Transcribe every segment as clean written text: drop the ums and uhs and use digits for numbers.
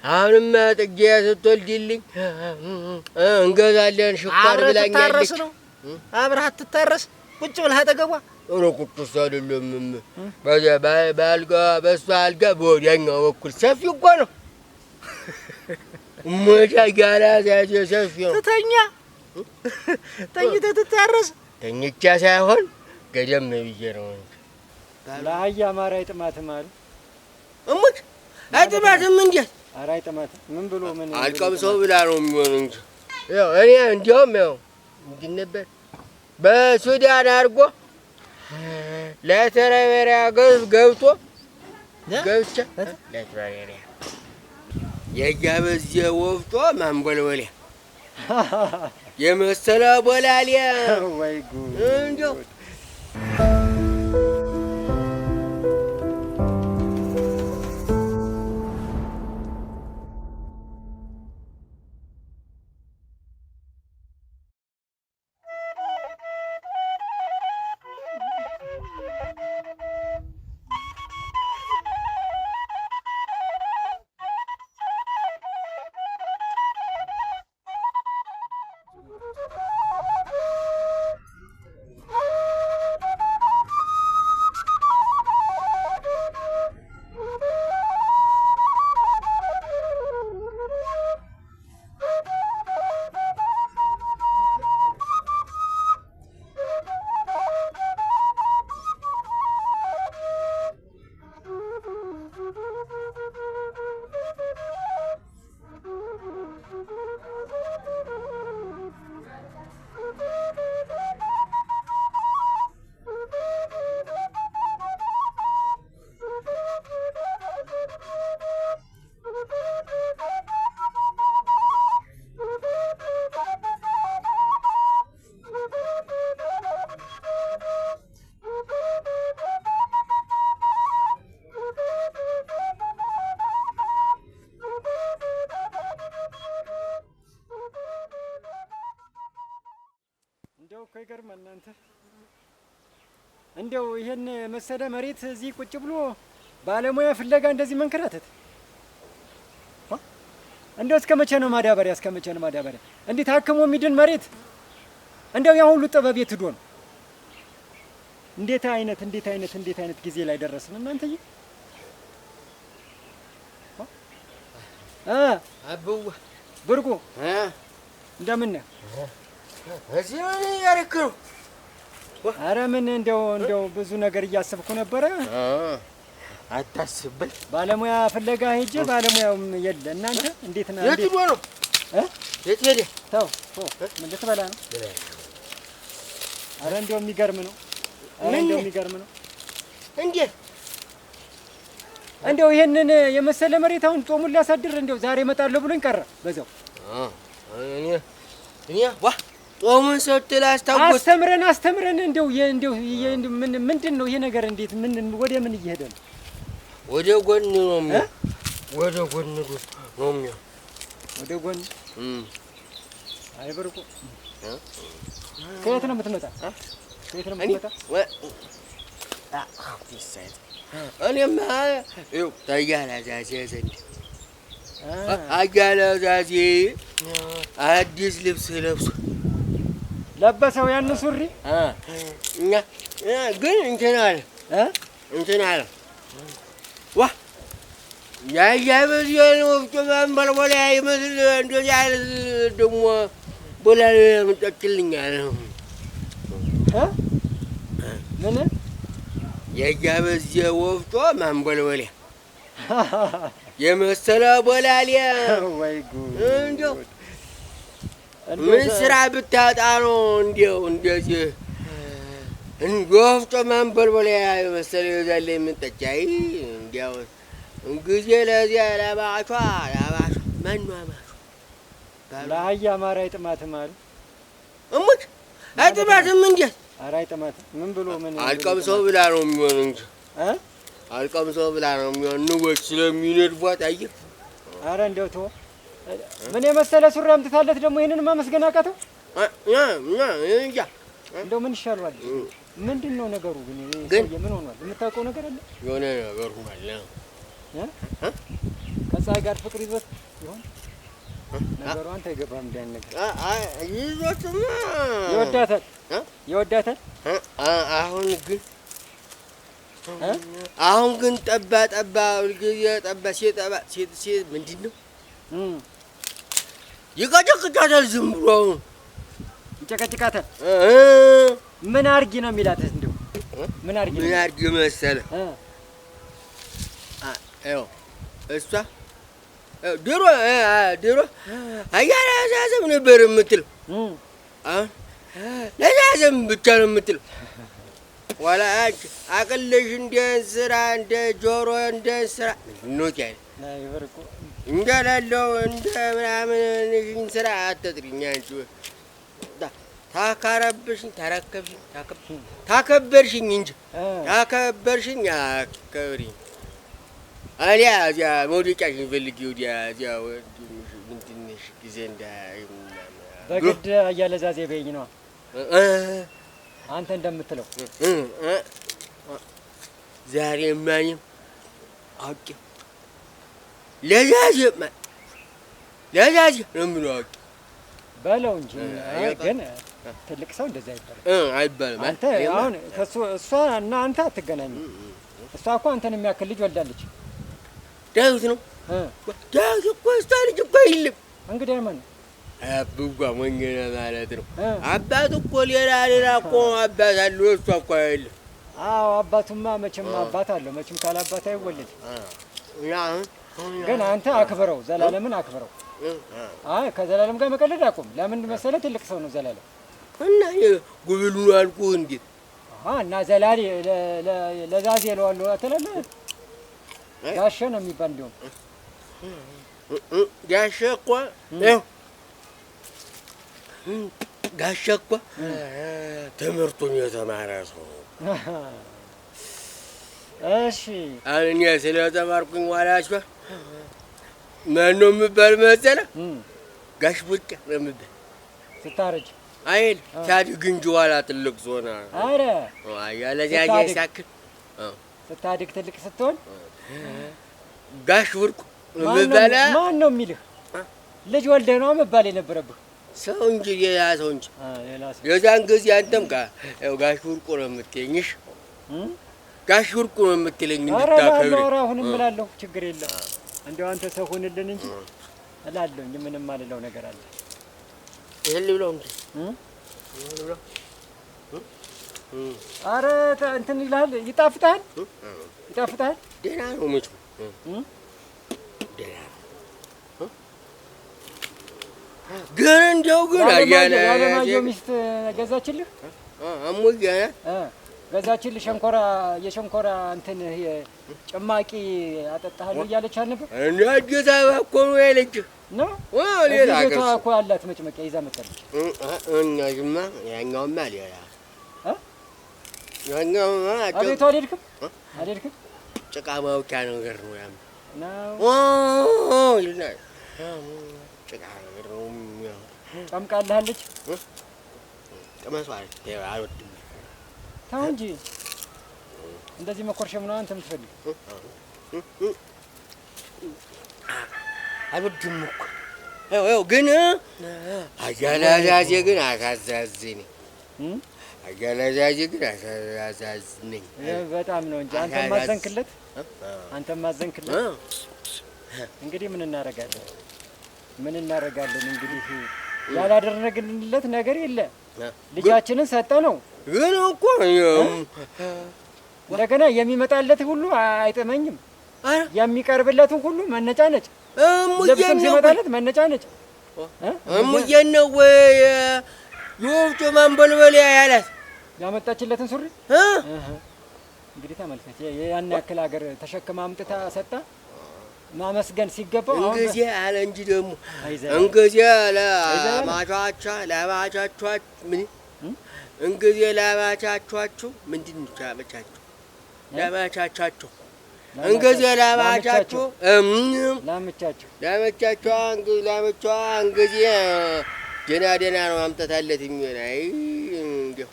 አሁንማ ጥጌ ስትወልድልኝ እንገዛለን ሽኳር ብላኛለች። አብረህ አትታረስ ቁጭ ብለህ አጠገቧ ቁጭስ አይደለም በዚያ በአልጋ በእሷ አልጋ በወዲያኛው በኩል ሰፊ እኮ ነው። መቻጊያ ሰፊ ነው። ትተኛ ተኝተህ ትታረስ። ተኝቻ ሳይሆን ገደም ብዬ ነው እንጂ ለአህያ ማር አይጥማትም አሉ እሙት። አይጥማትም እንዴት? ኧረ አይጥማትም። ምን ብሎ ምን አልቀምሰው ብላ ነው የሚሆን እንጂ ያው እኔ እንዲያውም ያው እንትን ነበር በሱዳን አድርጎ ለተረበሪያ ገብቶ ገብቻ ለተረበሪያ የጃበዝ ወፍጮ ማንቦልቦሊያ የመሰለ ቦላሊያ ወይ ጉድ እንዴው ይገርማል። እናንተ እንደው ይሄን መሰለ መሬት እዚህ ቁጭ ብሎ ባለሙያ ፍለጋ እንደዚህ መንከራተት እንደው እስከ መቼ ነው ማዳበሪያ? እስከ መቼ ነው ማዳበሪያ? እንዴት ታክሞ የሚድን መሬት እንደው ያ ሁሉ ጥበብ የት ሄዶ ነው? እንዴት አይነት ጊዜ ላይ ደረስን እናንተዬ? አብዋ ብርቁ እንደምን ነህ? እዚህ ምን ያረክ ነው? ኧረ ምን እንደው ብዙ ነገር እያሰብኩ ነበረ። አታስብል። ባለሙያ ፍለጋ ሄጄ ባለሙያውም የለ። እናንተ እንዴት ነው? የት ሄዶ ነው? የት ሄደ? ተው ምን ልትበላ ነው? ኧረ እንደው የሚገርም ነው። እንዴት እንደው ይሄንን የመሰለ መሬት አሁን ጾሙን ሊያሳድር እንደው ዛሬ እመጣለሁ ብሎኝ ቀረ በዛው። እኔ ዋ ጾሙን ስትል አስተምረን እንደው ምንድን ነው ይሄ ነገር? እንዴት ወደ ምን እየሄደ ነው? ወደ ጎን ነው የሚሆን። ወደ ጎን ነው የሚሆን። ወደ ጎን አይ ብርቁ ከየት ነው የምትመጣ? እኔማ ይኸው ታያላዛዜ አያላዛዜ አዲስ ልብስ ለብሶ ለበሰው ያን ሱሪ ግን እንትን አለ ዋ ያያበዚያን ወፍጮ ማንበልቦሊያ ይመስል እንደዚህ አይነት ደግሞ ቦላሌ የምጠጭልኛል ምን ያያበዚ ወፍጮ ማንበልቦሊያ የመሰለ ቦላሊያ ወይ ጉድ! እንደው ምን ስራ ብታጣ ነው እንደው እንደዚህ ወፍጮ ማንበልቦሊያ የመሰለ ይዛለ የምጠጫይ እንደው እንግዲህ ለዚያ ለባቿ ማን ማማቹ ለአህያ ማር አይጥማትም አሉ እሙት። አይጥማትም እንዴት? ኧረ አይጥማትም። ምን ብሎ ምን አልቀምሰው ብላ ነው የሚሆን እንጂ አልቀምሰው ብላ ነው የሚሆን። ንቦች ስለሚነድፏት አየህ። ኧረ እንደው ተው። ምን የመሰለ ሱሪ አምጥታለት ደግሞ ይሄንን ማመስገን አቃተው? እንጃ እንደው ምን ይሻለዋል? ምንድን ነው ነገሩ ግን ምን ሆኗል? የምታውቀው ነገር አለ? የሆነ ነገር ሆኗል። ከፀሐይ ጋር ፍቅር ይዞት ይሆን ነገሩ? አንተ አይገባም እንዲያን ነገር። ይዞትማ ይወዳታል። አሁን ግን ጠባ ሁልጊዜ ጠባ ሴት ምንድን ነው ይቀጨቅጫታል። ዝም ብሎ አሁን ይጨቀጭቃታል። ምን አድርጊ ነው የሚላት? እንደው ምን አድርጊ መሰለህ? ይኸው እሷ ድሮ አያላዛዘም ነበር የምትለው። አሁን ለዛዘም ብቻ ነው የምትለው። ዋላ አቅልሽ እንደ እንስራ እንደ ጆሮ እንደ እንስራ ኖት ያለ እንደሌለው እንደ ምናምን እንስራ አትጥሪኝ አንቺ። ታካረብሽኝ ታከበርሽኝ እንጂ ታከበርሽኝ አከብሪኝ። አሊያ እዚያ መውደቂያሽን ፈልጊ ወዲያ እዚያ ምንድን ነሽ ጊዜ በግድ አያለዛዜ በይኝ ነዋ አንተ እንደምትለው። ዛሬ ማኝም አውቄው ለዛዜ ነው የምለው አውቄው በለው እንጂ ግን ትልቅ ሰው እንደዛ አይባልም። አንተ አሁን እሷ እና አንተ አትገናኙም። እሷ እኮ አንተን የሚያክል ልጅ ወልዳለች። ዳዊት ነው ዳዊት እኮ እሷ ልጅ እኮ የለም። እንግዲህ ማን ነው? አብጓ መንገና ማለት ነው። አባቱ እኮ ሌላ እኮ አባት አለው። እሷ እኮ የለም። አዎ አባቱማ መቼም አባት አለው። መቼም ካለ አባት አይወለድ። ግን አንተ አክብረው፣ ዘላለምን አክብረው። ከዘላለም ጋር መቀለድ አቁም። ለምን መሰለህ? ትልቅ ሰው ነው ዘላለም እና ጉብሉ አልኩህ እንዴት እና ዘላሊ ለዛዜ እለዋለሁ አትላለህ። ጋሼ ነው የሚባል እንዲሁም ጋሼ እኮ ጋሼ እኮ ትምህርቱን የተማረ ሰው። እሺ አሁን እኔ ስለተማርኩኝ ዋላችሁ ማነው የምባል መሰለህ? ጋሽ ቡርቄ ነው የምባል ስታረጅ አይደል? ሲያድግ እንጂ ኋላ ትልቅ ዞና። ኧረ ያለዚያ ሳክል ስታድግ ትልቅ ስትሆን ጋሽ ቡርቁ የምባል ማን ነው የሚልህ? ልጅ ወልደህ ነው መባል የነበረብህ። ሰው እንጂ ሌላ ሰው እንጂ የዛን ጊዜ አንተም ጋሽ ቡርቁ ነው የምትለኝሽ። ጋሽ ቡርቁ ነው የምትለኝ እንድታከብሪ። ኧረ አሁንም እላለሁ ችግር የለም። እንደው አንተ ሰው ሁንልን እንጂ እላለሁ እንጂ ምንም አልለው ነገር አለ። ይሄን ልብለው እንጂ ኧረ እንትን ይልሃል። ይጣፍጣል። ደህና ነው መቼም ደህና ነው። ግን እንደው ግን ያለማየሁ ሚስት ገዛችልህ? አሞያ ገዛችልህ? የሸንኮራ እንትን ጭማቂ አጠጣሃለሁ እያለች አልነበር? እንደ አዲስ አበባ እኮ ነው ያለችህ ነው። ሌላ ቤቷ እኮ አላት መጭመቂያ ይዛ መጣለች። እኛማ ያኛውማ ሌላ ያኛውማ አቤቱ አልሄድክም? ጭቃ ማውቂያ ነገር ነው ያም ይላል። ጭቃ ነገር ነው ጨምቃልሃለች። ቅመሷል አልወድም። ተው እንጂ እንደዚህ መኮርሸም ነው አንተ የምትፈልግ? አልወድም እኮ ይኸው ግን አያላዛዜ ግን አሳዛዝኝ። አሳዛዝነኝ በጣም ነው እንጂ አንተም ማዘንክለት። እንግዲህ ምን እናደርጋለን? እንግዲህ ያላደረግንለት ነገር የለ። ልጃችንን ሰጠ ነው። ግን እኮ እንደገና የሚመጣለት ሁሉ አይጥመኝም። የሚቀርብለትን ሁሉ መነጫነጭ፣ ልብስም ሲመጣለት መነጫነጭ። እሙዬን ነው ወይ የወፍጮ ማንበልበሊያ ያላት ያመጣችለትን ሱሪ? እንግዲህ ተመልከት፣ ያን ያክል ሀገር ተሸክማ አምጥታ ሰጣ። ማመስገን ሲገባው እንግዲህ አለ እንጂ ደግሞ እንግዲህ ለማቻቻችሁ ምን እንግዲህ ለማቻቻችሁ ምንድን ነው ያመቻችሁ? ለማቻቻችሁ እንግዲህ ለማቻችሁ ለማቻችሁ እንግዲህ ደህና ነው ማምጣታለት የሚሆን። አይ እንዴው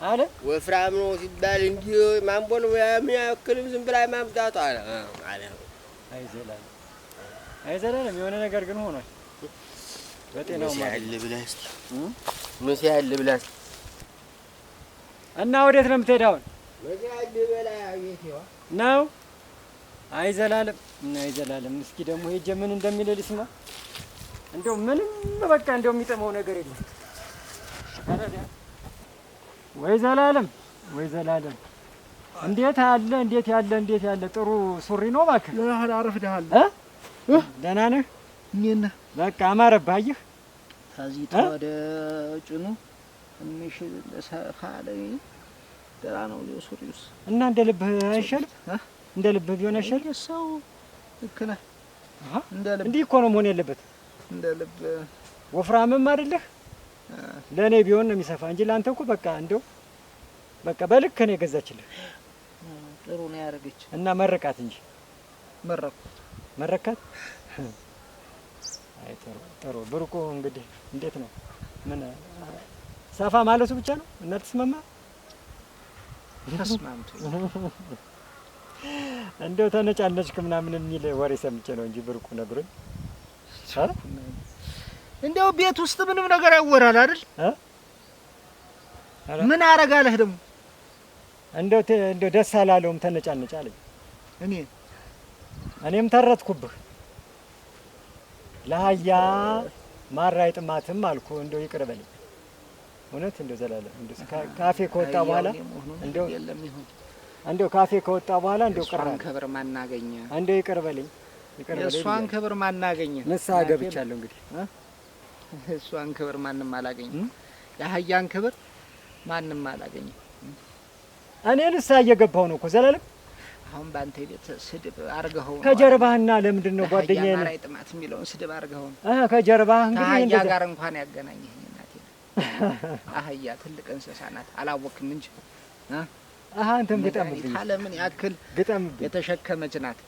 አለ ወፍራም ነው ሲባል እንዲህ ማንቦል የሚያክልም ዝም ብላ ማምጣቱ አለ። አይዘላል አይዘላለም የሆነ ነገር ግን ሆኗል። በጤናው ማለት ብላስቲ ምን ሲያል ብላስቲ እና ወዴት ነው የምትሄድ አሁን? መጃል በላ ቤት ነው። አይዘላለም እስኪ ደግሞ ሄጄ ምን እንደሚል ልስማ። እንደው ምንም በቃ እንደው የሚጠማው ነገር የለም። ወይ ዘላለም እንዴት ያለ ጥሩ ሱሪ ነው እባክህ። አረፍደሃል። ደህና ነህ? እኔና በቃ አማረብህ። አየህ ታዚት ወደ ጭኑ ትንሽ ሰፋ ላይ ደራ ነው ሱሪውስ እና እንደ ልብህ አይሻልም? እንደ ልብህ ቢሆን አይሻልም? ሰው ልክ ነህ። እንዲህ እኮ ነው መሆን ያለበት። እንደ ልብ ወፍራምም አይደለህ። ለእኔ ቢሆን ነው የሚሰፋ እንጂ ለአንተ እኮ በቃ እንደው በቃ በልክ ነው የገዛችልህ። ጥሩ ነው ያደረገች እና መረቃት እንጂ መረካት። አይ ጥሩ ብርቁ። እንግዲህ እንዴት ነው ምን ሰፋ ማለቱ ብቻ ነው እና ተስማማ? ተስማምቶኝ እንደው ተነጫነጭክ ምናምን የሚል ወሬ ሰምቼ ነው እንጂ ብርቁ ነግሮኝ። እንደው ቤት ውስጥ ምንም ነገር ያወራል አይደል? ምን አረጋለህ ደግሞ? እንደው ደስ አላለውም ተነጫነጭ አለኝ። እኔም ተረትኩብህ። ለአህያ ማር አይጥማትም አልኩ። እንደው ይቅር በለኝ እውነት። እንደው ዘላለም እንደው ካፌ ከወጣ በኋላ እንደው ካፌ ከወጣ በኋላ እንደው እሷን ክብር ማናገኘ እንደው ይቅር በለኝ። እሷን ክብር ማናገኘ ንስሐ ገብቻለሁ እንግዲህ። እሷን ክብር ማንም አላገኘ። የአህያን ክብር ማንም አላገኘ። እኔ ንስሐ እየገባሁ ነው እኮ ዘላለም። አሁን ባንተ ቤት ስድብ አርገኸው ነው ከጀርባህና ለምንድን ነው ጓደኛዬ ነው አይ ጥማት የሚለውን ስድብ አርገኸው ነው። ከጀርባህ እንግዲህ አህያ ጋር እንኳን ያገናኘህ እናቴ። አህያ ትልቅ እንስሳ ናት አላወቅም እንጂ አንተም ግጠምብኝ። ታለምን ያክል ግጠምብኝ የተሸከመች ናት።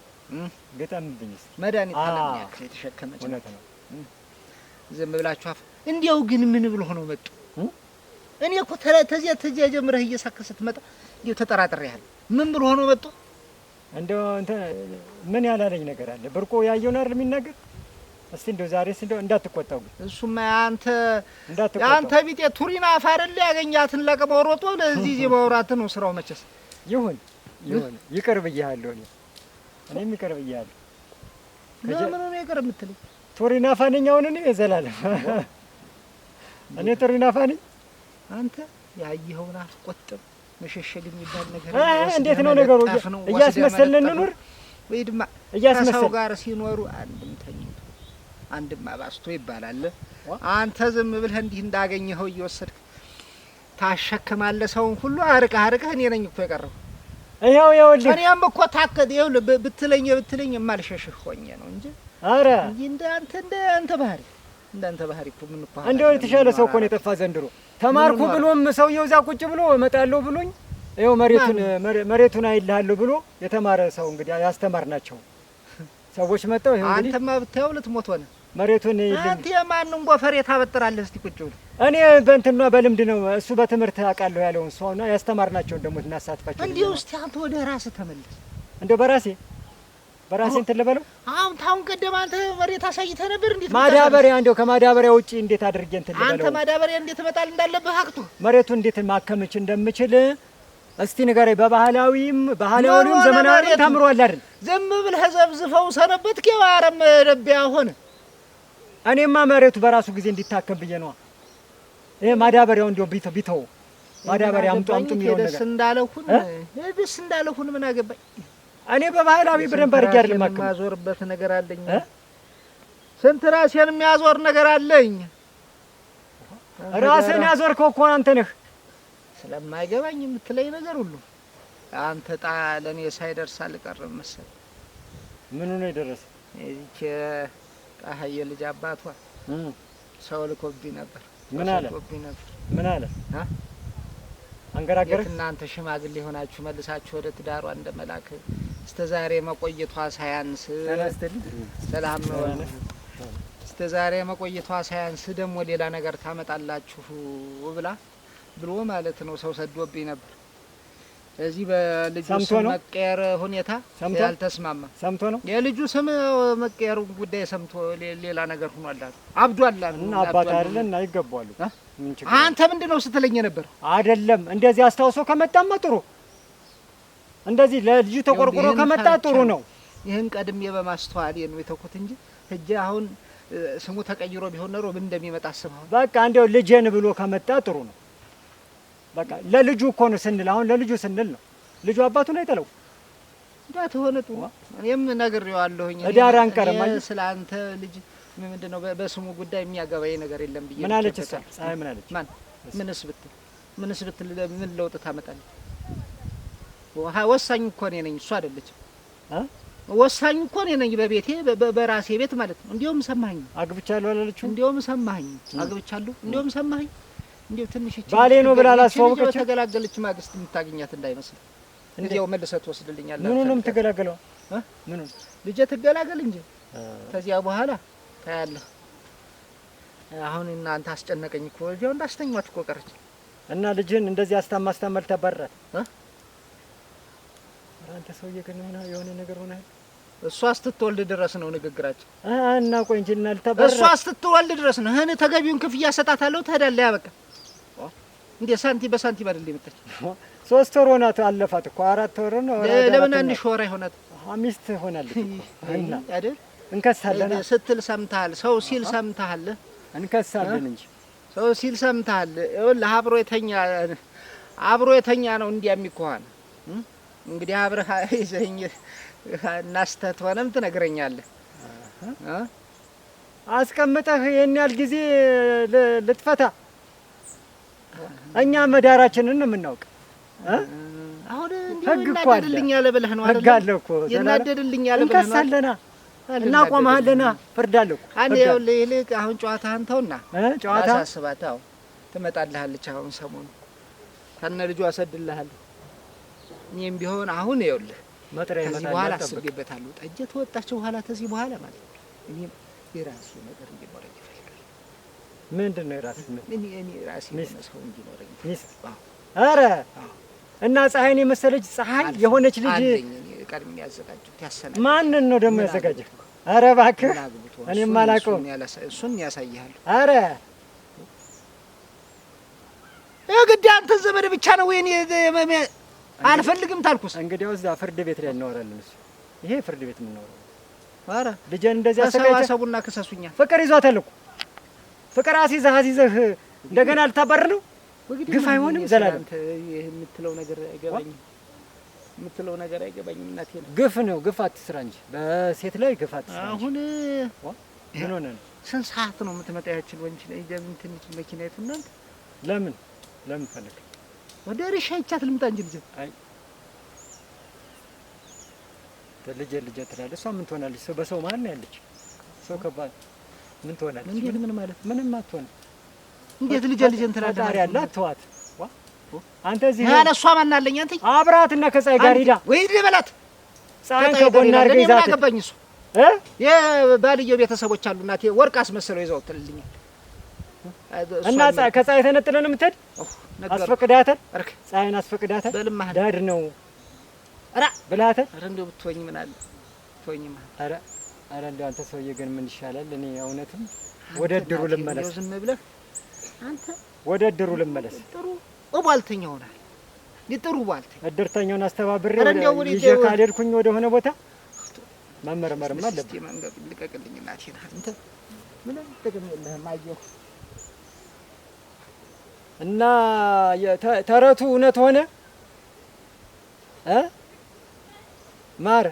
ግጠምብኝ መድኃኒት ታለምን ያክል የተሸከመች ናት። እውነት ነው። ዝም ብላችሁ አፍ እንዲያው ግን ምን ብሎ ሆኖ መጡ? እኔ እኮ ተዚያ ጀምረህ እየሳከ ስትመጣ እንዲያው ተጠራጥሬሃለሁ። ምን ብሎ ሆኖ መጡ? እንደው እንትን ምን ያላለኝ ነገር አለ? ብርቆ ያየውን አይደል የሚናገር? እስቲ እንደው ዛሬስ እንደው እንዳትቆጣው ግን። እሱማ አንተ ቢጤ ቱሪና አፋረል ያገኛትን ለቀመው ሮጦ ለዚህ ማውራት ነው ስራው። መቼስ ይሁን ይቅር ብዬሃለሁ። እኔም ይቅር ብዬሃለሁ። ለምን ነው ይቅር የምትለኝ? ቱሪና ፋነኛውን እኔ ዘላለም እኔ ቱሪና ፋነኝ። አንተ ያየኸውን አትቆጥብ። መሸሸግ የሚባል ነገር እንዴት ነው ነገሩ? እያስመሰልን እንኑር ወይ ድማ እያስመሰል ሰው ጋር ሲኖሩ አንድም ተኝቶ አንድም አባስቶ ይባላል። አንተ ዝም ብለህ እንዲህ እንዳገኘኸው እየወሰድክ ታሸክማለህ ሰውን ሁሉ። አርቀህ እኔ ነኝ እኮ የቀረው። ይኸውልህ እኔም እኮ ታከት ይኸውልህ ብትለኝ የማልሸሽህ ሆኜ ነው እንጂ ኧረ እንዳንተ ባህሪ እኮ ምን እኮ እንደው የተሻለ ሰው እኮ ነው የጠፋ ዘንድሮ። ተማርኩ ብሎም ሰውየው እዛ ቁጭ ብሎ እመጣለሁ ብሎኝ ይኸው መሬቱን አይልሃለሁ ብሎ የተማረ ሰው እንግዲህ ያስተማርናቸው ሰዎች መጣው። ይሄው እንግዲህ አንተማ ብታየው ልትሞት ሆነ። መሬቱን አንተ የማንን ጎፈሬ ታበጥራለህ? እስቲ ቁጭ ብሎ እኔ በእንትና በልምድ ነው እሱ በትምህርት አውቃለሁ ያለውን ሰውና ያስተማርናቸውን ደግሞ እናሳትፋቸው። እንዴ እስቲ አንተ ወደ ራስህ ተመለስ። እንደው በራሴ እንትን ልበለው። ታውን ቀደም አንተ መሬት አሳይተህ ነበር። እንዴት ማዳበሪያ እንደው ከማዳበሪያ ውጪ እንዴት አድርጌ እንትን ልበለው? አንተ ማዳበሪያ እንዴት መጣል እንዳለብህ አክቶ መሬቱን እንዴት ማከምች እንደምችል እስቲ ንገረኝ። ባህላዊም ዘመናዊም ተምሯል አይደል? ዝም ብለህ ዘብዝፈው ሰነበት ከዋረም ረቢያ ሆነ። እኔማ መሬቱ በራሱ ጊዜ እንዲታከም ብዬ ነው። ይሄ ማዳበሪያው እንደው ቢተው ማዳበሪያ አምጡ የሚለው ነገር ደስ እንዳለሁን ምን አገባኝ? እኔ በባህላዊ በደንብ አድርጌ አይደለም ማዞርበት ነገር አለኝ። ስንት ራሴን የሚያዞር ነገር አለኝ። ራስህን ያዞርከው እኮ አንተ ነህ። ስለማይገባኝ የምትለኝ ነገር ሁሉ አንተ ለኔ ሳይደርስ አልቀርም መሰለኝ። ምኑ ነው የደረሰ? እቺ ጣሀየ ልጅ አባቷ ሰው ልኮብኝ ነበር። ምን አለ? አንገራገረ? እናንተ ሽማግሌ ሆናችሁ መልሳችሁ ወደ ትዳሯ እንደመላክ እስከዛሬ መቆየቷ ሳያንስ ሰላም ነው። እስከዛሬ መቆየቷ ሳያንስ ደግሞ ሌላ ነገር ታመጣላችሁ ብሎ ማለት ነው። ሰው ሰዶብኝ ነበር። እዚህ በልጁ ስም መቀየር ሁኔታ ያልተስማማ ሰምቶ ነው የልጁ ስም መቀየሩ ጉዳይ ሰምቶ ሌላ ነገር ሆኗል። አብዷል እና አባት አይደለም አይገባሉ። አንተ ምንድነው ስትለኝ ነበር? አይደለም እንደዚህ አስታውሶ ከመጣማ ጥሩ፣ እንደዚህ ለልጁ ተቆርቆሮ ከመጣ ጥሩ ነው። ይሄን ቀድሜ በማስተዋል ነው የተኩት እንጂ እጄ አሁን ስሙ ተቀይሮ ቢሆን ነው ምን እንደሚመጣ አስበው። በቃ እንደው ልጄን ብሎ ከመጣ ጥሩ ነው። በቃ ለልጁ እኮ ነው ስንል አሁን ለልጁ ስንል ነው። ልጁ አባቱን አይጠለው እንዳት ሆነ ጥሩ። እኔም ነግሬዋለሁኝ እዳር አንቀርም ስላንተ ልጅ ምንድነው በስሙ ጉዳይ የሚያገባኝ ነገር የለም ብዬ ምን አለች እሷ? ፀሐይ ምን አለች? ማን ምንስ ብትል ምን ለውጥ ታመጣለች? ወሳኝ እኮ እኔ ነኝ እሷ አይደለችም። ወሳኝ እኮ እኔ ነኝ በቤቴ በራሴ ቤት ማለት ነው። እንዲያውም ሰማኸኝ አግብቻለሁ አላለችው? እንዲያውም ሰማኸኝ አግብቻለሁ እንዲያውም ሰማኸኝ እንዴው ትንሽ እቺ ባሌ ነው ብላ አላስዋወቀች። ተገላገለች ማግስት የምታገኛት እንዳይመስል እንዴው መልሰት ወስድልኛል። ምኑንም ተገላገለው ምኑ ልጄ ትገላገል እንጂ ከዚያ በኋላ ታያለህ። አሁን እናንተ አስጨነቀኝ እኮ እዚያው እንዳስተኛች እኮ ቀረች እና ልጅን እንደዚህ አስተማስተመል ተበረረ። አንተ ሰውዬ ግን ሆነ የሆነ ነገር ሆነ። እሷ ስትወልድ ድረስ ነው ንግግራችን እና ቆይ እንጂ እና ልተበረ እሷ ስትወልድ ድረስ ነው። እኔ ተገቢውን ክፍያ ሰጣታለሁ። ትሄዳለህ ያበቃ እንዴ ሳንቲም በሳንቲም አይደል የመጣች? 3 ወር ሆናት አለፋት እኮ 4 ወር ነው። ለምን አንድ ሾራ ይሆናት? ሚስት ሆናለች እና አይደል? እንከሳለን ስትል ሰምተሃል? ሰው ሲል ሰምተሃል? እንከሳለን እንጂ ሰው ሲል ሰምተሃል? ይኸውልህ አብሮ የተኛ ነው እንዲያ የሚኮሃን እንግዲህ አብረህ ይዘኝ እናስተት ሆነም ትነግረኛለህ። አስቀምጠህ የኔ ያህል ጊዜ ልትፈታ እኛ መዳራችንን ነው የምናውቅ። አሁን እናደድልኛል ብለህ ነው አይደል? ህጋለ እኮ እናደድልኛል ብለህ ነው። እንከሳለና እናቆማለና ፍርዳለሁ እኮ አንዴ ይኸውልህ ይልቅ አሁን ጨዋታህን ተውና ጨዋታ አሳስባት። አዎ ትመጣልሃለች አሁን ሰሞኑን ከነ ልጇ አሰድልሃለሁ። እኔም ቢሆን አሁን ይኸውልህ መጥሪያ ይመጣል። ከዚህ በኋላ አስቤበታለሁ። ጠጀ ተወጣች በኋላ ከዚህ በኋላ ማለት ነው እኔም የራሴ ነገር እንዲኖረኝ እፈልጋለሁ። ምንድን ነው የራስህ? እኔ ራሴ ሰው እንዲኖረኝ እፈልጋለሁ። ኧረ እና ፀሐይን የመሰለች ፀሐይ የሆነች ልጅ አለኝ ቀድሜ ያዘጋጀሁት ያሰናል። ማንን ነው ደግሞ ያዘጋጀህ? ኧረ እባክህ እኔም አላውቀውም። እሱን ያሳይሃል። ኧረ የግድ አንተን ዘመድ ብቻ ነው ወይኔ አልፈልግም ታልኩስ። እንግዲያው እዛ ፍርድ ቤት ላይ እናወራለን። እሱ ይሄ ፍርድ ቤት የምናወራው። ኧረ ልጄን እንደዚህ አሰባሰቡና ክሰሱኛ። ፍቅር ይዟታል እኮ ፍቅር አስይዘህ እንደገና ልታባር ነው። ግፍ አይሆንም። ዘላለም የምትለው ነገር አይገባኝም እናቴ ነው። ግፍ ነው። ግፍ አትስራ እንጂ በሴት ላይ ግፍ አትስራ። አሁን ምን ሆነ ነው? ስንት ሰዓት ነው የምትመጣ? ያችል ወንጭ ላይ እንደምን ትንሽ መኪናይቱ እናንተ ለምን ፈለክ? ወደ ርሻ ይቻት ልምጣ እንጂ ልጅ አይ ልጄ ትላለች። እሷ ምን ትሆናለች? ሰው በሰው መሀል ነው ያለች። ሰው ከባድ ምን ትሆናለች? እንዴት ምን ማለት ምንም አትሆንም። እንዴት ልጄን ትላለች? ታዲያ ያላት ተዋት። አንተ እዚህ ያለ እሷ ማን አለኝ? አንተ አብራት እና ከፀሐይ ጋር ሂዳ ወይ ልበላት። ፀሐይን ከጎና አድርገህ ይዛት አገባኝ። እሱ የባልየው ቤተሰቦች አሉ እናቴ ወርቅ አስመሰለው ይዘው ትልልኛል እና ከፀሐይ ተነጥለን የምትሄድ አስፈቅዳታል። ፀሐይን አስፈቅዳታል። ዳድ ነው ብላታል። ኧረ እንደው ብትወኝ ምን አለ ብትወኝ ማለት ኧረ እንደው አንተ ሰውዬ ግን ምን ይሻላል? እኔ እውነትም ወደ እድሩ ልመለስ። ዝም ብለህ አንተ ወደ እድሩ ልመለስ። ጥሩ ቧልተኛ ሆናል። ጥሩ ቧልተኛ እድርተኛውን አስተባብሬ ይዤ ካልሄድኩኝ ወደ ሆነ ቦታ መመርመርም አለብኝ። መንገድ ልቀቅልኝ እናቴ አንተ ምንም ጥቅም የለህም። አየሁ እና ተረቱ እውነት ሆነ ማር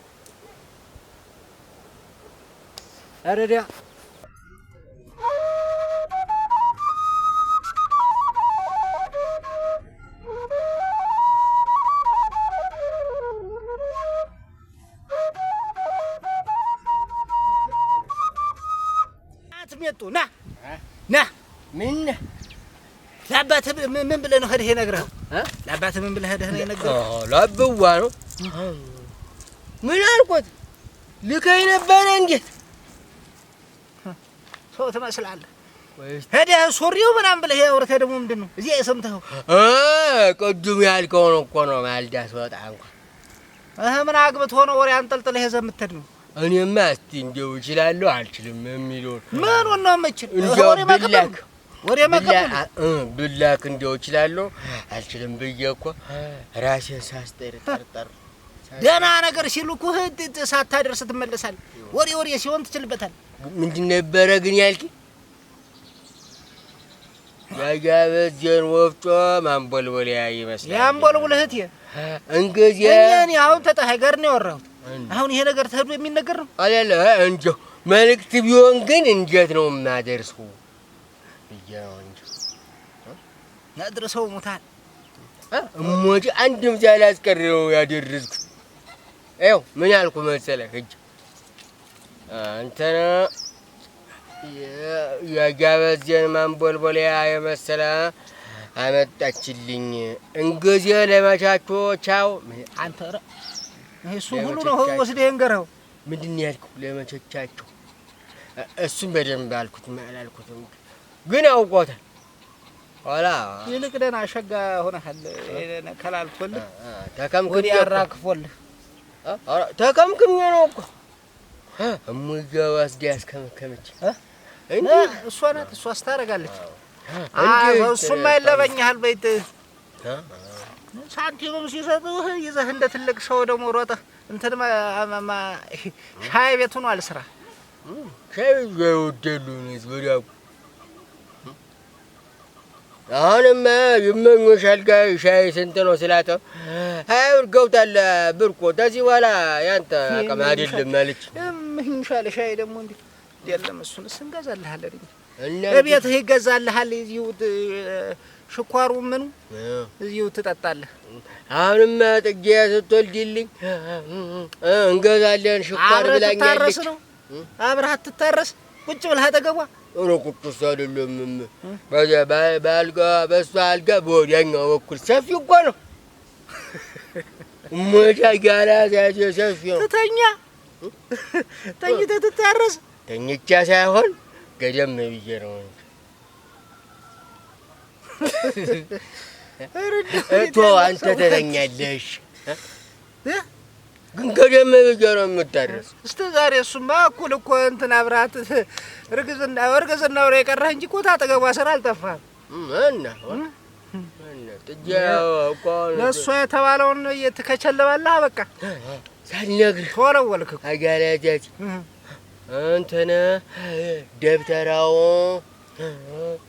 አረዲያ አትመጡ ና ምን ለአባትህ ምን ብለህ ነው ሄደህ የነግረኸው? ለአባትህ ምን ብለህ ሄደህ ነው የነግረኸው? ለአብዋ ነው። ምን አልኩት? ልከኝ ነበረ። እንዴት ሰው ትመስላለህ። ሄደ ሶሪው ምናምን ብለህ ያወርተህ ደግሞ ምንድነው እዚህ የሰምተው ቅድም ያልከው ነው እኮ ነው ማልዳ ስወጣ እንኳን ምን አግብቶ ነው ወሬ አንጠልጥለህ የዘምተድ ነው እኔማ እስቲ እንደው እችላለሁ አልችልም የሚለው ምን ነው የምችል ወሬ መቀበል ብላክ እንደው እችላለሁ አልችልም ብዬ እኮ ራሴን ሳስጠርጠር ደህና ነገር ሲሉ እኮ ሳታደርስ ትመለሳለህ ወሬ ሲሆን ትችልበታል ምንድን ነበረ ግን ያልከኝ ያጋበጀን ወፍጮ ማንቦልቦሊያ ይመስላል ያንቦልቦልህት እንግዲህ እኔ አሁን ተጣሀገር ነው ያወራሁት አሁን ይሄ ነገር ተሄዶ የሚነገር ነው አይደለ እንጆ መልእክት ቢሆን ግን እንዴት ነው የማደርሰው ይያው እንጂ ያድርሰው ሙታል እሞጂ አንድም ሳላስቀረው ያደረስኩት አይው ምን ያልኩ መሰለህ እጅ አንተና ያጋበጀን ማንቦልቦሊያ የመሰለ አመጣችልኝ እንግዲህ ለማቻቾ ቻው አንተ እሱ ሁሉ ነው ወስደህ እንገረው ምንድን ነው ያልኩት ለማቻቻቸው እሱን በደንብ አልኩት ማላልኩትም ግን አውቆታል ኋላ ይልቅ ደህና ሸጋ ሆነሃል ከላልኩልህ ተከምክም ያራክፎልህ ተከምክም ነው እኮ እሙዬው አስዲያስ ከመከመች እንዴ እሷ ናት እሷ አስታረጋለች እሱማ ይለበኛል በይት ሳንቲሙም ሲሰጡህ ይዘህ እንደ ትልቅ ሰው ደግሞ ሮጠህ እንትን ሻይ ቤት ሆኗል ስራ ሻይ ወደሉ ነው ወዲያው አሁንማ ይመኞሻል ጋር ሻይ ስንት ነው ስላተው አይውር ገውታል ብርቆ ከዚህ በኋላ ያንተ አቅም አይደለም ማለች ይምሻል ሻይ ደግሞ እንዴ የለም እሱን እንገዛልሃለን እቤትህ ይገዛልሃል እዚሁ ሽኳሩ ምኑ እዚሁ ትጠጣለህ አሁንማ ጥጌ ስትወልድልኝ እንገዛለን ሽኳር ብላኛለች አብረህ ትታረስ ቁጭ ብለህ አጠገቧ ቁጭ አይደለም በዚያ ባልጋ በሷ አልጋ በወዲያኛው በኩል ሰፊ እኮ ነው ሞታ ጋራ ሰፊ ነው ትተኛ ተኝተህ ትታረስ ተኝቻ ሳይሆን ገደም ብዬ ነው እቶ አንተ ተተኛለሽ ግን ገደም ብዬ ነው የምታረስ እስከ ዛሬ እሱማ እኩል እኮ እንትን አብራት እርግዝናው ነው የቀረህ እንጂ እኮ ታጠገቧ ስራ አልጠፋህም እና ጥጃው እኮ ለእሷ የተባለውን እየተከቸለባለህ በቃ ሳልነግርህ ተወለወልክ አጋላጃች እንትን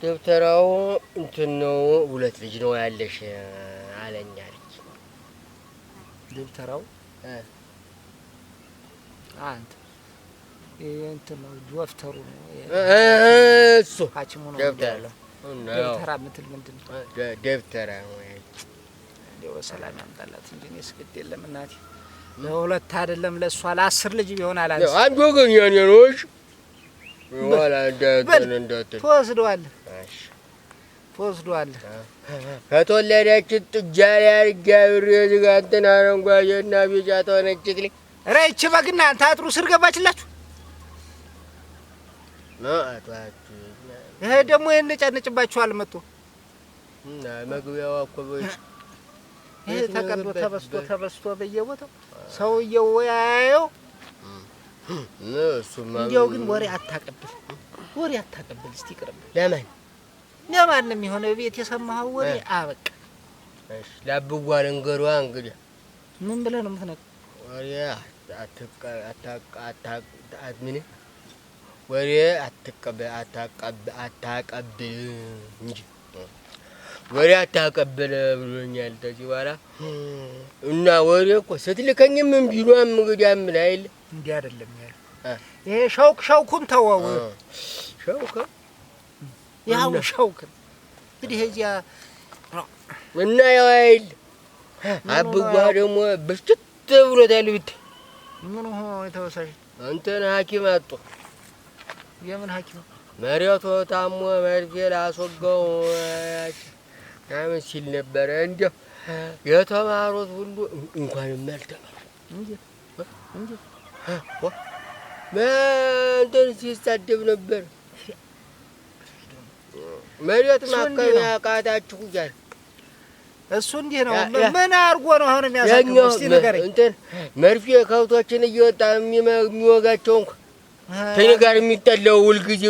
ደብተራው እንትን ነው ሁለት ልጅ ነው ያለሽ አለኝ አለች ደብተራው አንተ እንትን ነው ዶክተሩ ነው እሱ ሐኪሙ ነው ደብተራ ደብተራ ምትል ምንድን ነው ደብተራ ነው እንደው ሰላም ያምጣላት እንጂ እኔስ ግድ የለም እናቴ ለሁለት አይደለም ለሷ ለ10 ልጅ ቢሆን አላንስ አንዱ ግን የኔ ነው እሺ ወላ እንደት ትወስደዋለህ ትወስደዋለህ ከተወለደች ጥጃ ላይ አርጋብሬ እዚህ ጋር እንትን አረንጓዴና ቢጫ ተሆነችልኝ ረይች በግና አንተ አጥሩ ስር ገባችላችሁ ይሄ ደግሞ ይሄን ጨንጭባችኋል መጥቶ እና መግቢያው እኮ በይሽ ይሄ ተቀዶ ተበስቶ በየቦታው ሰውየው ያየው እሱማ እንዲያው ግን ወሬ አታቀብል እስቲ ቅርብ ለማንም የሆነ ቤት የሰማኸው ወሬ አበቃ እሺ ላብዋ ለንገሯ እንግዲህ ምን ብለህ ነው የምትነግረው ወሬ አታቀብል እንጂ ወሬ አታቀብል ብሎኛል ተዚህ በኋላ እና ወሬ እኮ ስትልከኝም ቢሏም እንግዲህ አምል አይደል እንዴ አይደለም ያለው ይሄ ሸውኩን ተወው ሸውክ ያው ሸውክ እንግዲህ እዚያ እና ያው አይደል አብጓ ደግሞ በሽት ብሎታል ብት ምን ሆኖ የተወሰሽ አንተን ሐኪም አጡ የምን ሐኪም መሪያቶ ታሞ መርፌ ላስወጋው ያምን ሲል ነበር እንዴ የተማሩት ሁሉ እንኳንም አልተማሩ እንዴ እንትን ሲሳደብ ነበር መሬት ማከሚያ ቃታችሁ እያለ እሱ እንዲህ ነው። ምን አድርጎ ነው አሁን የሚያሳየው? እስቲ ንገረኝ። እንትን መርፌ ከብቶችን እየወጣ የሚወጋቸው እንኳ ከእኔ ጋር የሚጠላው ሁልጊዜ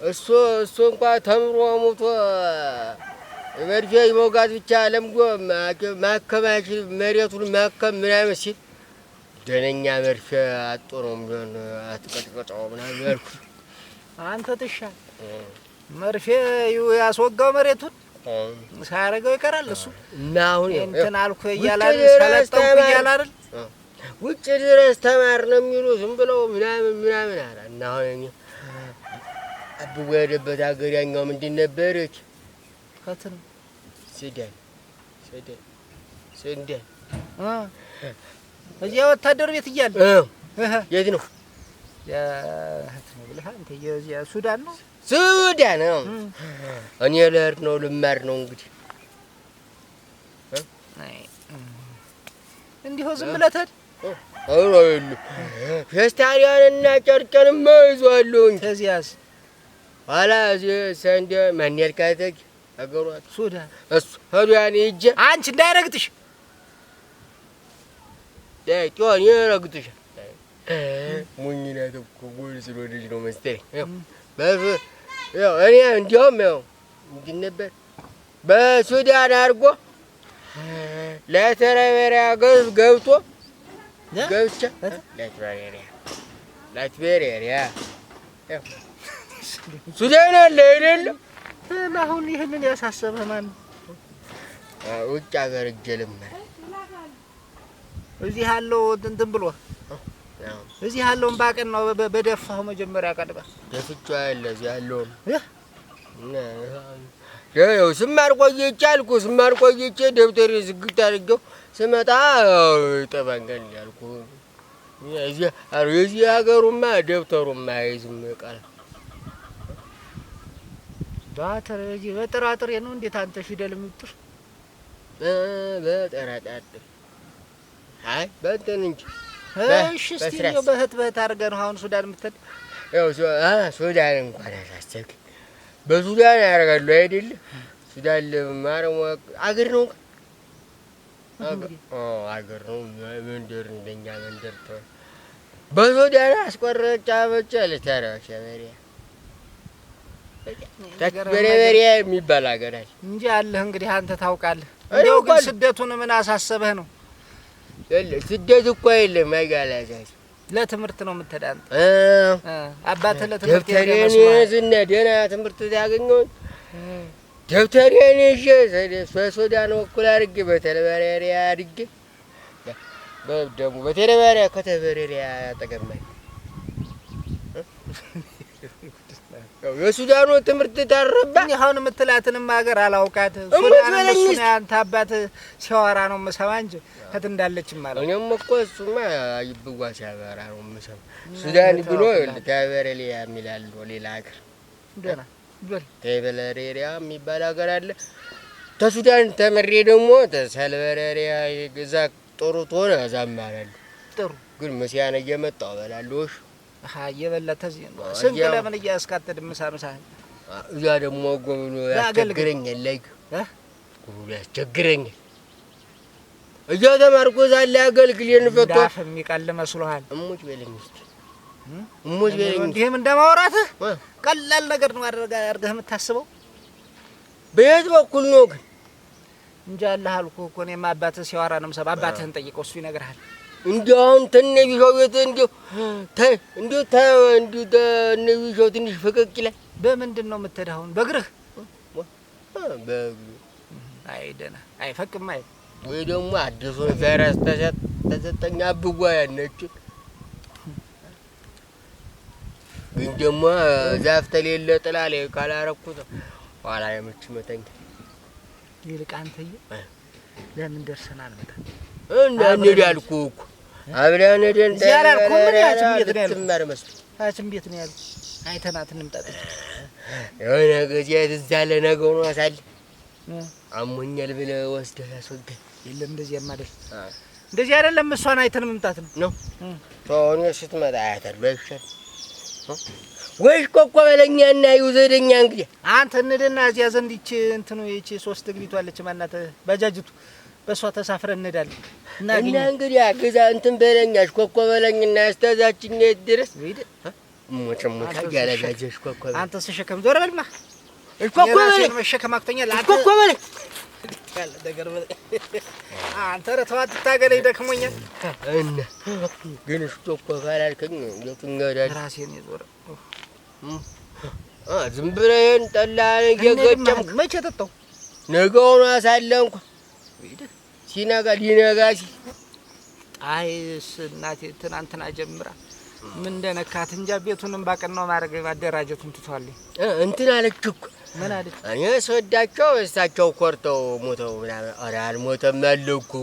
እሱ እንኳ ተምሮ ሞቶ መርፌ መውጋት ብቻ ለምጎ ማከማች መሬቱን ማከም ምናምን ሲል ደነኛ መርፌ አጦ ነው የሚሆን አትቀጥቀጠው ምናምን ያልኩት። አንተ ትሻል መርፌ ያስወጋው መሬቱን ሳያረገው ይቀራል እሱ እና አሁን እንትን አልኩ እያለ ሰለጠንኩ እያለ አይደል ውጭ ድረስ ተማር ነው የሚሉ ዝም ብለው ምናምን አለ እና አሁን አብቦ የሄደበት ሀገር ያኛው ምንድን ነበረች? ከትን ሱዳን እዚያ ወታደር ቤት እያለ የት ነው ብለህ አንተ የዚያ ሱዳን ነው እኔ ልሄድ ነው ልማር ነው እንግዲህ እንዲሁ ዝም ብለህ ትሄድ ፌስታሊያንና ጨርቄንማ ይዟለሁኝ። ከዚያስ ኋላ እዚህ ሰንዴ ማን ያልካተክ አገሯት ሱዳን እሱ ሱዳን ሂጅ አንቺ እንዳይረግጥሽ ጤዮን ይረግጥሻል። ሞኝ ናት እኮ ጎል ስለሆነች ነው መሰለኝ። እኔ እንዲያውም ምንድን ነበር በሱዳን አድርጎ ላይቤሪያ ገብቶ ገብቻ ላይቤሪያ ሱዳን አለ አይደለም። አሁን ይህንን ያሳሰበህ ማን ነው? ውጭ ሀገር ሂጅ ልማር እዚህ ያለው እንትን ብሎ እዚህ ያለውን ባቀን ነው በደፋው መጀመሪያ ቀድባ ደፍቻ ያለ እዚህ ያለውን ያው ስማር ቆይቼ ደብተር ዝግት አድርጌው ስመጣ ጠባንገል ያልኩ የዚህ ሀገሩማ ደብተሩማ አይዝም ቃል ባተር እዚህ በጥራጥሬ ነው። እንዴት አንተ ፊደል የምትጥር በጥራጥሬ አይ በእንትን እንጂ እሺ እስቲ ነው በህት አድርገህ ነው አሁን ሱዳን የምትሄድ? ያው ሱዳን እንኳን አላሰብክ በሱዳን ያደርጋሉ አይደል? ሱዳን ለማረም አገር ነው አገር ነው መንደር እንደኛ መንደር በሱዳን አስቆረጫ ብቻ ለታራሽ በሬ የሚባል አገር አለ እንጂ አለህ እንግዲህ አንተ ታውቃለህ። እንደው ግን ስደቱን ምን አሳሰበህ ነው? ስደት እኮ የለም አይጋላዛች ለትምህርት ነው የምትሄድ አንተ? አባትህ ለትምህርት ደብተሬን ደህና ትምህርት ያገኘሁት ደብተሬን ይዤ በሱዳን በኩል አድርጌ በተለበሬሪያ አድርጌ ደግሞ በተለበሬሪያ ከተበሬሪያ ያጠገማኝ የሱዳኑ ትምህርት ታረባ። አሁን የምትላትንም ሀገር አላውቃት። ሱዳን እሱን አንተ አባት ሲያወራ ነው የምሰማ እንጂ ከት እንዳለችም ማለት እኔም እኮ እሱማ ይብዋ ሲያወራ ነው የምሰማ። ሱዳን ብሎ ተበሬሪያ የሚላል ሌላ ሀገር ደህና ተበሬሪያ የሚባል ሀገር አለ። ተሱዳን ተመሬ ደግሞ ተሰልበሬሪያ እዛ ጥሩ ትሆነ እዛም አላሉ ጥሩ ግን መስያን እየመጣሁ እበላለሁ። እየበላህ ተዚህ ስንቅ ለምን እያስካተድ ምሳ እዛ ደግሞ ጎብሎ ያስቸግረኛል ላይ ጎብሎ ያስቸግረኛል። እየተማርኩ ዛለ አገልግሌን ፈቶ ዳፍ የሚቀል መስሎሃል? እሙች በለኝ እስኪ እሙች በለኝ። እንዲህም እንደማውራትህ ቀላል ነገር ነው አድርገህ የምታስበው። በየት በኩል ነው ግን እንጂ አለህ አልኩህ እኮ እኔማ አባትህ ሲያወራ ነው የምሰማው። አባትህን ጠይቀው እሱ ይነግርሃል። እንዲያውን ተነቢሾው ቤት እንዲሁ ተነቢሾው ትንሽ ፈቀቅ ይላል። በምንድን ነው የምትሄድ አሁን? በእግርህ? አይ ደህና አይፈቅም አይደል? ወይ ደግሞ አዲሱን ፈረስ ተሰጠኝ አብጓ ያነችን ግን ደግሞ ዛፍ ተሌለ ጥላ ላይ ካላረኩት ኋላ የምች መተኛ ይልቅ አንተዬ ለምን ደርሰን አልመጣም? እንዴት ያልኩህ እኮ አብረን ሄደን ያላልኩህ ምን ያችም ቤት ነው ያልኩህ? ትማር መስሎኝ ያችም ቤት ነው ያልኩህ። አይተናት እንምጣጥ የሆነ ጊዜ እዛ ለነገው ነው አሳል አሞኛል ብለህ ወስደህ ያስወገድ የለም። እንደዚያማ አይደል እንደዚህ አይደለም። እሷን አይተን መምጣት ነው ተሆነ ስትመጣ አያታለሁ አይሻል ወይስ ኮኮበለኛና ይውዘደኛ እንግዲህ አንተ እንሂድና እዚያ ዘንድ ይቺ እንትኑ ይቺ 3 እግሪቱ አለች ማናት ባጃጅቱ በሷ ተሳፍረን እንሄዳለን እና እንግዲህ አገዛ እንትን በለኛሽ ኮኮበለኝና ያስተዛችኝ ድረስ ወይደ ሞጭ ያላጋጀሽ ኮኮበ አንተ ስሸከም ዞር በልማ ኮኮበለኝ መሸከም አክቶኛል አንተ ኮኮበለኝ ካለ ነገር በለ አንተ ረተዋት ታገለኝ ደክሞኛል እና ግን ኮኮበ አላልከኝ የትኛው ዳል ራሴን ይዞር ዝም ብለህን ጠላን እየገጨም መቼ ጠጣው ነገውን አሳለንኩ ሲነጋ ሊነጋ ሲል አይስ እናቴ ትናንትና ጀምራ ምን እንደነካት እንጃ ቤቱንም ባቀናው ማድረግ ማደራጀቱን ትቷልኝ እንትን አለች እኮ ምን አለች እኔ ስወዳቸው እሳቸው ኮርተው ሞተው ምናምን ኧረ አልሞተም አለው እኮ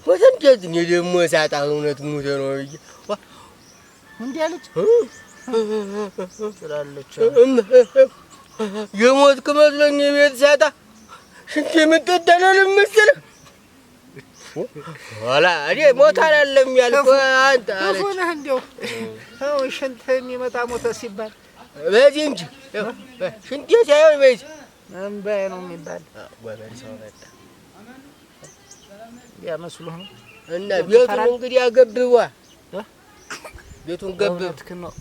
ሞተ እንዴት እኔ ደግሞ ሳጣ እውነት ሞተ ነው ብዬ እንዲህ አለች ስላለች የሞትክ መስሎኝ ቤት ሳጣ ሽንት የምትጠለል መሰለህ ኋላ እኔ ሞት አላለም ያልኩህ አንተ አለች ሆነ እንደው ሽንት የሚመጣ ሞተ ሲባል በዚህ እንጂ ሽንት ሳይሆን በዚህ እምባዬ ነው የሚባል ጎበር ሰው መጣ ያ መስሎህ ነው እና ቤቱን እንግዲህ አገብዋ ቤቱን ገብት ነው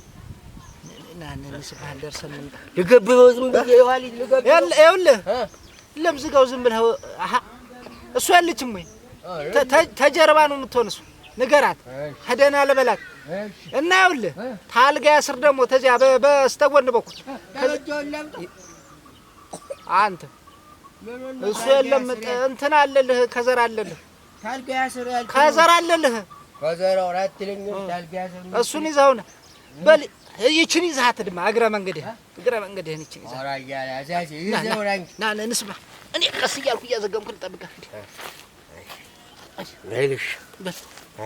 ናነን ስባል ደርሰን እንጣ ልገብው ዝም ብዬ ይዋል ልገብው ይኸውልህ ለምዝጋው ዝም ብለህ አሃ እሱ ያለችም ወይ ተጀርባ ነው የምትሆንሱ ንገራት ሄደና ለበላት እና ይኸውልህ ታልጋ ያስር ደግሞ ተዚያ በስተጎን በኩል አንተ እሱ የለም እንትን አለልህ ከዘር አለልህ ታልጋ ያስር ያልኩ ከዘር አለልህ ከዘራው አትልኝ ታልጋ ያስር እሱን ይዘውና በል ይችን ይዘሃት ድማ እግረ መንገድህን ይችን ይዘህ ኧረ ያለ አዛዚ ይዘውራኝ ና እንስማ እኔ ቀስ እያልኩ እያዘገምኩ ልጠብቅህ አይልሽ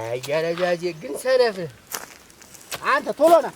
አያለ አዛዚ ግን ሰነፍ አንተ ቶሎ ና